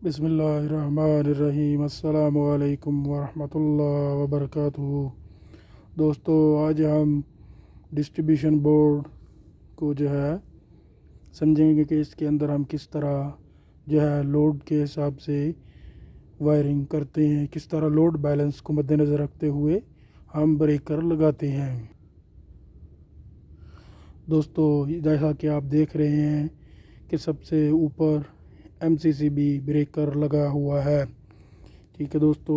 बिस्मिल्लाहिर्रहमानिर्रहीम। अस्सलामु अलैकुम वरहमतुल्लाहि वबरकातुहू। दोस्तों, आज हम डिस्ट्रीब्यूशन बोर्ड को समझेंगे कि इसके अंदर हम किस तरह लोड के हिसाब से वायरिंग करते हैं, किस तरह लोड बैलेंस को मद्देनज़र रखते हुए हम ब्रेकर लगाते हैं। दोस्तों, जैसा कि आप देख रहे हैं कि सबसे ऊपर MCCB ब्रेकर लगा हुआ है। ठीक है दोस्तों,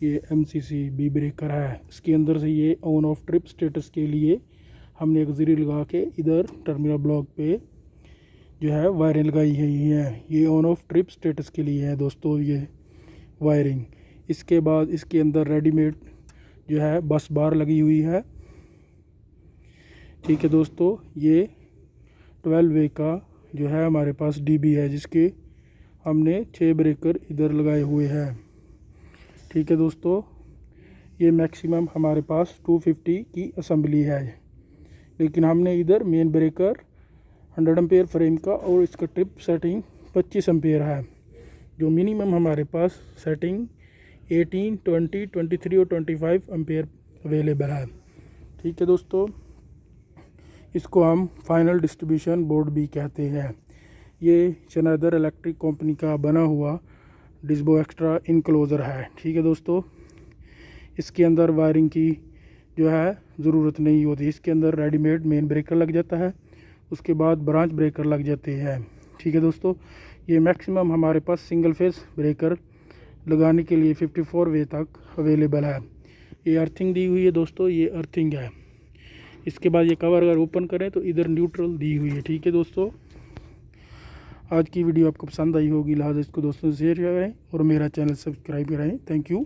ये MCCB ब्रेकर है। इसके अंदर से ये ऑन ऑफ ट्रिप स्टेटस के लिए हमने एक ज़री लगा के इधर टर्मिनल ब्लॉक पे वायरिंग लगाई है। ये ऑन ऑफ ट्रिप स्टेटस के लिए है दोस्तों ये वायरिंग। इसके बाद इसके अंदर रेडीमेड बस बार लगी हुई है। ठीक है दोस्तों, ये 12 वे का हमारे पास DB है, जिसके हमने 6 ब्रेकर इधर लगाए हुए हैं। ठीक है दोस्तों, ये मैक्सिमम हमारे पास 250 की असेंबली है, लेकिन हमने इधर मेन ब्रेकर 100 एम्पेयर फ्रेम का और इसका ट्रिप सेटिंग 25 एम्पेयर है। जो मिनिमम हमारे पास सेटिंग 18, 20, 23 और 25 एम्पेयर अवेलेबल है। ठीक है दोस्तों, इसको हम फाइनल डिस्ट्रीब्यूशन बोर्ड भी कहते हैं। ये शनाइदर इलेक्ट्रिक कंपनी का बना हुआ डिस्बो एक्स्ट्रा इनक्लोज़र है। ठीक है दोस्तों, इसके अंदर वायरिंग की ज़रूरत नहीं होती। इसके अंदर रेडीमेड मेन ब्रेकर लग जाता है, उसके बाद ब्रांच ब्रेकर लग जाते हैं। ठीक है दोस्तों, ये मैक्सिमम हमारे पास सिंगल फेस ब्रेकर लगाने के लिए 54 वे तक अवेलेबल है। ये अर्थिंग दी हुई है दोस्तों, ये अर्थिंग है। इसके बाद ये कवर अगर ओपन करें तो इधर न्यूट्रल दी हुई है। ठीक है दोस्तों, आज की वीडियो आपको पसंद आई होगी, लिहाजा इसको दोस्तों से शेयर करें और मेरा चैनल सब्सक्राइब करें। Thank you.